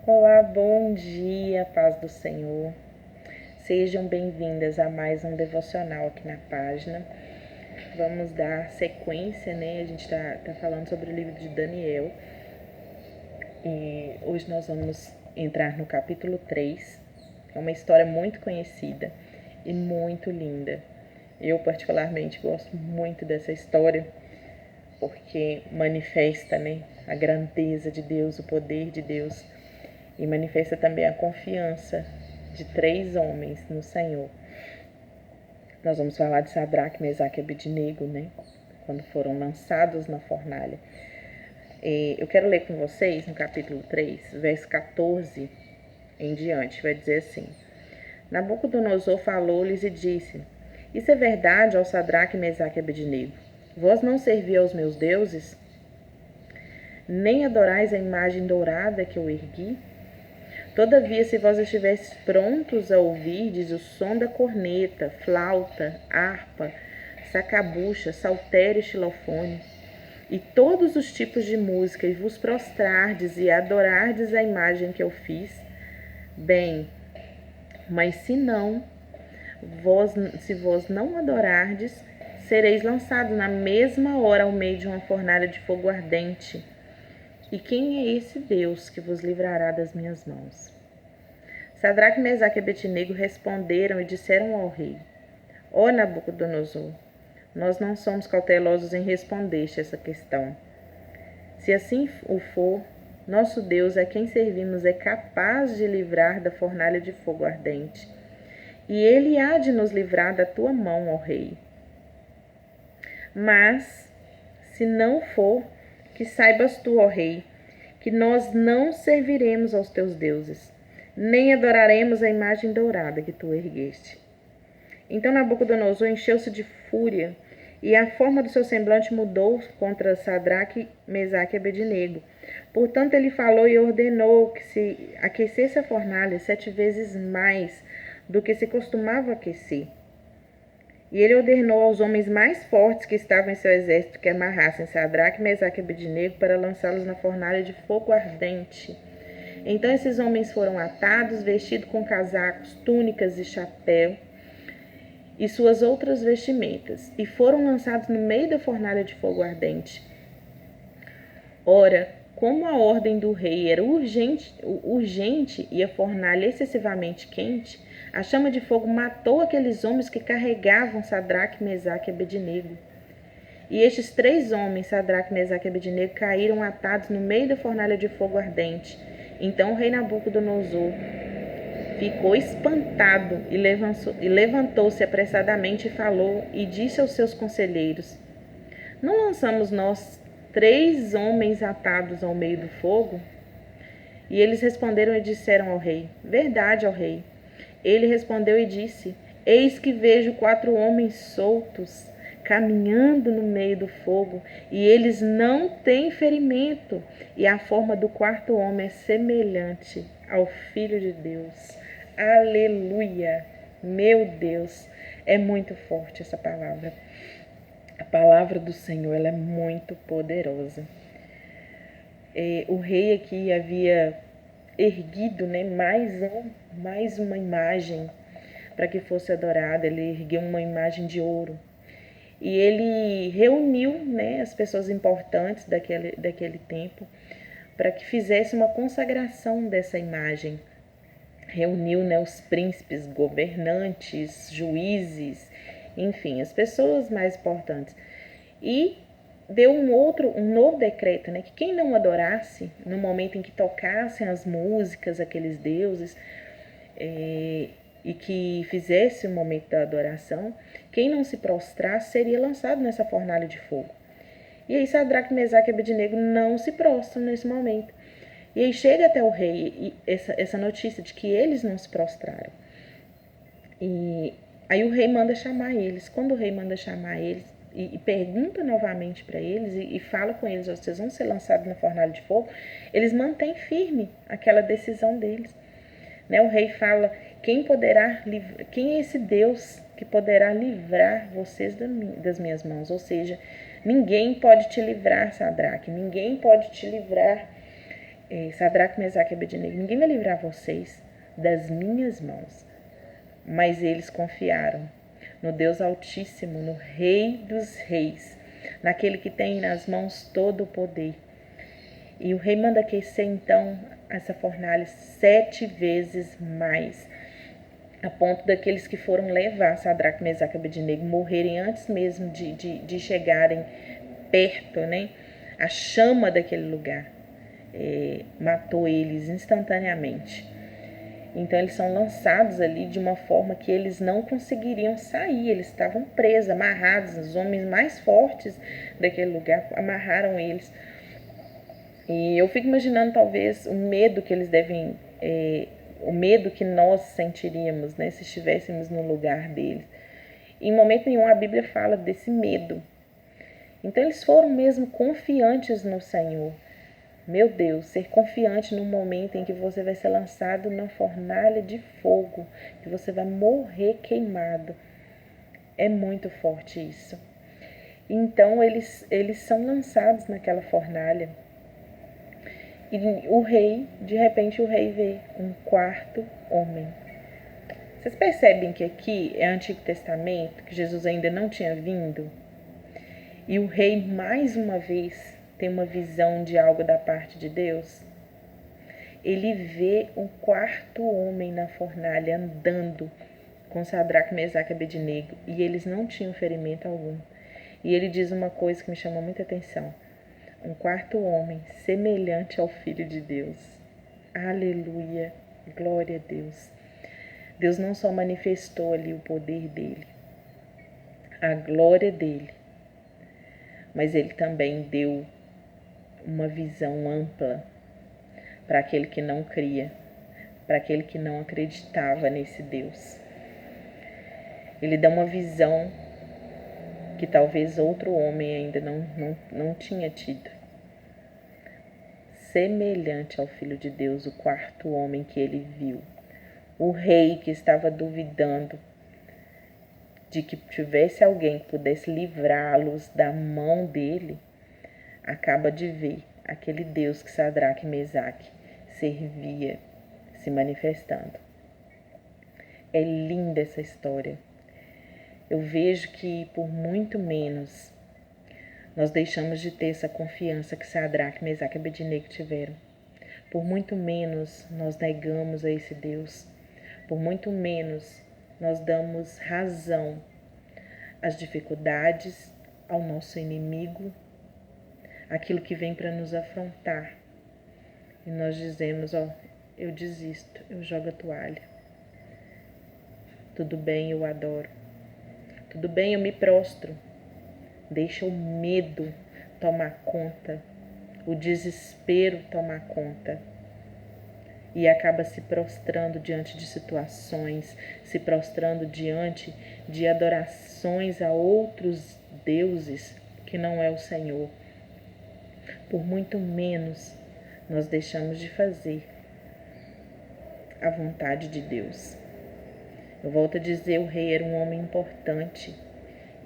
Olá, bom dia, paz do Senhor. Sejam bem-vindas a mais um devocional aqui na página. Vamos dar sequência, né? A gente tá falando sobre o livro de Daniel. E hoje nós vamos entrar no capítulo 3. É uma história muito conhecida e muito linda. Eu particularmente gosto muito dessa história porque manifesta, né, a grandeza de Deus, o poder de Deus. E manifesta também a confiança de 3 homens no Senhor. Nós vamos falar de Sadraque, Mesaque e Abednego, né? Quando foram lançados na fornalha. Eu quero ler com vocês no capítulo 3, verso 14 em diante. Vai dizer assim: Nabucodonosor falou-lhes e disse: Isso é verdade, ó Sadraque, Mesaque e Abednego. Vós não servi aos meus deuses, nem adorais a imagem dourada que eu ergui? Todavia, se vós estivesseis prontos a ouvirdes o som da corneta, flauta, harpa, sacabucha, saltério e xilofone, e todos os tipos de música, e vos prostrardes e adorardes a imagem que eu fiz, bem, mas se vós não adorardes, sereis lançados na mesma hora ao meio de uma fornalha de fogo ardente. E quem é esse Deus que vos livrará das minhas mãos? Sadraque, Mesaque e Abednego responderam e disseram ao rei: Ó Nabucodonosor, nós não somos cautelosos em responder-te essa questão. Se assim o for, nosso Deus, a quem servimos, é capaz de livrar da fornalha de fogo ardente, e ele há de nos livrar da tua mão, ó rei. Mas, se não for, que saibas tu, ó rei, que nós não serviremos aos teus deuses, nem adoraremos a imagem dourada que tu ergueste. Então Nabucodonosor encheu-se de fúria, e a forma do seu semblante mudou contra Sadraque, Mesaque e Abednego. Portanto, ele falou e ordenou que se aquecesse a fornalha 7 vezes mais do que se costumava aquecer. E ele ordenou aos homens mais fortes que estavam em seu exército que amarrassem Sadraque, Mesaque e Abednego para lançá-los na fornalha de fogo ardente. Então esses homens foram atados, vestidos com casacos, túnicas e chapéu e suas outras vestimentas, e foram lançados no meio da fornalha de fogo ardente. Ora, como a ordem do rei era urgente e a fornalha excessivamente quente, a chama de fogo matou aqueles homens que carregavam Sadraque, Mesaque e Abednego. E estes 3 homens, Sadraque, Mesaque e Abednego, caíram atados no meio da fornalha de fogo ardente. Então o rei Nabucodonosor ficou espantado e levantou-se apressadamente e falou e disse aos seus conselheiros: Não lançamos nós 3 homens atados ao meio do fogo? E eles responderam e disseram ao rei: Verdade, ó rei. Ele respondeu e disse: Eis que vejo 4 homens soltos, caminhando no meio do fogo, e eles não têm ferimento, e a forma do 4º homem é semelhante ao Filho de Deus. Aleluia! Meu Deus, é muito forte essa palavra. A palavra do Senhor, ela é muito poderosa. O rei aqui havia erguido, né, mais uma imagem para que fosse adorada. Ele ergueu uma imagem de ouro. E ele reuniu, né, as pessoas importantes daquele tempo para que fizesse uma consagração dessa imagem. Reuniu, né, os príncipes, governantes, juízes, enfim, as pessoas mais importantes. E deu um novo decreto, né, que quem não adorasse no momento em que tocassem as músicas, aqueles deuses, e que fizesse o momento da adoração, quem não se prostrasse seria lançado nessa fornalha de fogo. E aí Sadraque, Mesaque e Abednego não se prostram nesse momento. E aí chega até o rei essa notícia de que eles não se prostraram. E aí o rei manda chamar eles. Quando o rei manda chamar eles e pergunta novamente para eles e fala com eles: vocês vão ser lançados na fornalha de fogo, eles mantêm firme aquela decisão deles. Né? O rei fala: quem é esse Deus que poderá livrar vocês das minhas mãos? Ou seja, ninguém pode te livrar, Sadraque, ninguém pode te livrar. Sadraque, Mesaque e Abednego, ninguém vai livrar vocês das minhas mãos. Mas eles confiaram no Deus Altíssimo, no Rei dos Reis, naquele que tem nas mãos todo o poder. E o rei manda aquecer então essa fornalha 7 vezes mais, a ponto daqueles que foram levar Sadraque, Mesaque e Abednego morrerem antes mesmo de chegarem perto, né? A chama daquele lugar matou eles instantaneamente. Então eles são lançados ali de uma forma que eles não conseguiriam sair, eles estavam presos, amarrados, os homens mais fortes daquele lugar amarraram eles. E eu fico imaginando talvez o medo que eles devem, o medo que nós sentiríamos, né, se estivéssemos no lugar deles. Em momento nenhum a Bíblia fala desse medo. Então eles foram mesmo confiantes no Senhor. Meu Deus, ser confiante no momento em que você vai ser lançado na fornalha de fogo, que você vai morrer queimado. É muito forte isso. Então eles são lançados naquela fornalha. E de repente o rei vê um quarto homem. Vocês percebem que aqui é Antigo Testamento, que Jesus ainda não tinha vindo? E o rei mais uma vez tem uma visão de algo da parte de Deus. Ele vê um quarto homem na fornalha andando com Sadraque, Mesaque e Abednego, e eles não tinham ferimento algum. E ele diz uma coisa que me chamou muita atenção: um quarto homem semelhante ao Filho de Deus. Aleluia, glória a Deus. Deus não só manifestou ali o poder dele, a glória dele, mas ele também deu uma visão ampla para aquele que não cria, para aquele que não acreditava nesse Deus. Ele dá uma visão que talvez outro homem ainda não tinha tido. Semelhante ao Filho de Deus, o quarto homem que ele viu. O rei que estava duvidando de que tivesse alguém que pudesse livrá-los da mão dele, acaba de ver aquele Deus que Sadraque e Mesaque servia se manifestando. É linda essa história. Eu vejo que por muito menos nós deixamos de ter essa confiança que Sadraque, Mesaque e Abednego tiveram. Por muito menos nós negamos a esse Deus. Por muito menos nós damos razão às dificuldades, ao nosso inimigo, aquilo que vem para nos afrontar. E nós dizemos, eu desisto, eu jogo a toalha. Tudo bem, eu adoro. Tudo bem, eu me prostro. Deixa o medo tomar conta, o desespero tomar conta. E acaba se prostrando diante de situações, se prostrando diante de adorações a outros deuses que não é o Senhor. Por muito menos nós deixamos de fazer a vontade de Deus. Eu volto a dizer, o rei era um homem importante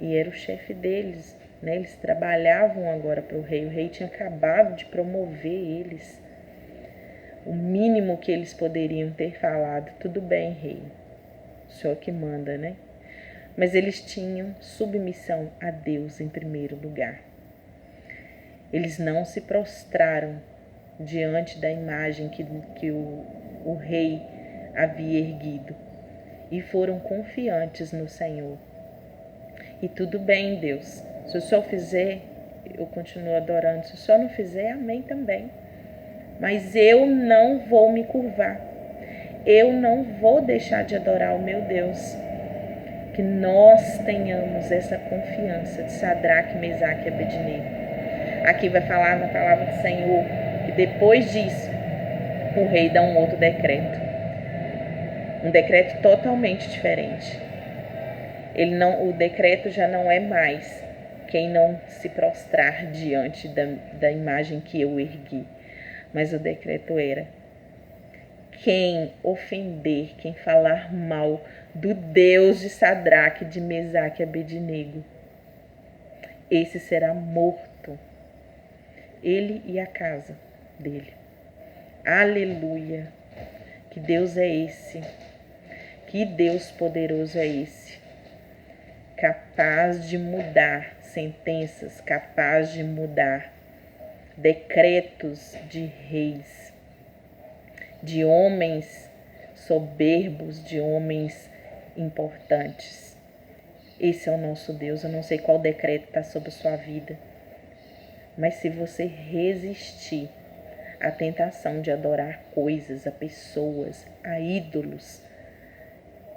e era o chefe deles, né? Eles trabalhavam agora para o rei tinha acabado de promover eles. O mínimo que eles poderiam ter falado: tudo bem, rei, o senhor que manda, né? Mas eles tinham submissão a Deus em primeiro lugar. Eles não se prostraram diante da imagem que o rei havia erguido e foram confiantes no Senhor. E tudo bem, Deus, se o senhor fizer, eu continuo adorando. Se o senhor não fizer, amém também. Mas eu não vou me curvar. Eu não vou deixar de adorar o meu Deus. Que nós tenhamos essa confiança de Sadraque, Mesaque e Abednego. Aqui vai falar na palavra do Senhor que depois disso o rei dá um outro decreto. Um decreto totalmente diferente. O decreto já não é mais quem não se prostrar diante da imagem que eu ergui. Mas o decreto era: quem ofender, quem falar mal do Deus de Sadraque, de Mesaque e Abednego, esse será morto, ele e a casa dele. Aleluia. Que Deus é esse? Que Deus poderoso é esse? Capaz de mudar sentenças, capaz de mudar decretos de reis, de homens soberbos, de homens importantes. Esse é o nosso Deus. Eu não sei qual decreto está sobre a sua vida, mas se você resistir à tentação de adorar coisas, a pessoas, a ídolos,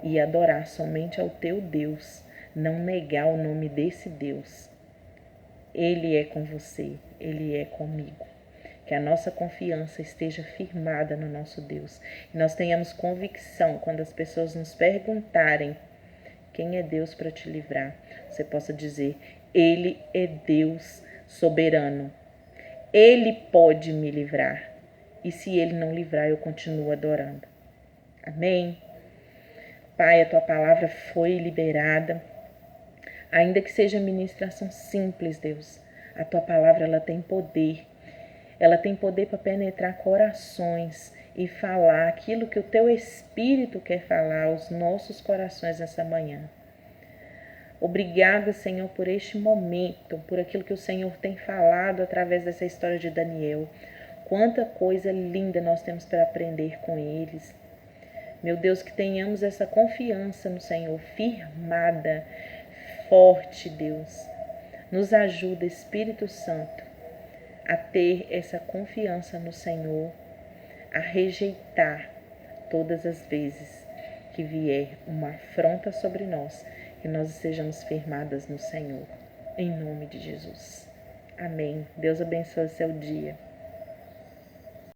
e adorar somente ao teu Deus, não negar o nome desse Deus, Ele é com você, Ele é comigo. Que a nossa confiança esteja firmada no nosso Deus. E nós tenhamos convicção quando as pessoas nos perguntarem quem é Deus para te livrar, você possa dizer: Ele é Deus soberano. Ele pode me livrar. E se Ele não livrar, eu continuo adorando. Amém? Pai, a Tua palavra foi liberada. Ainda que seja ministração simples, Deus, a Tua palavra ela tem poder. Ela tem poder para penetrar corações e falar aquilo que o Teu Espírito quer falar aos nossos corações nessa manhã. Obrigada, Senhor, por este momento, por aquilo que o Senhor tem falado através dessa história de Daniel. Quanta coisa linda nós temos para aprender com eles. Meu Deus, que tenhamos essa confiança no Senhor, firmada, forte, Deus. Nos ajuda, Espírito Santo, a ter essa confiança no Senhor, a rejeitar todas as vezes que vier uma afronta sobre nós, que nós estejamos firmadas no Senhor. Em nome de Jesus. Amém. Deus abençoe seu dia.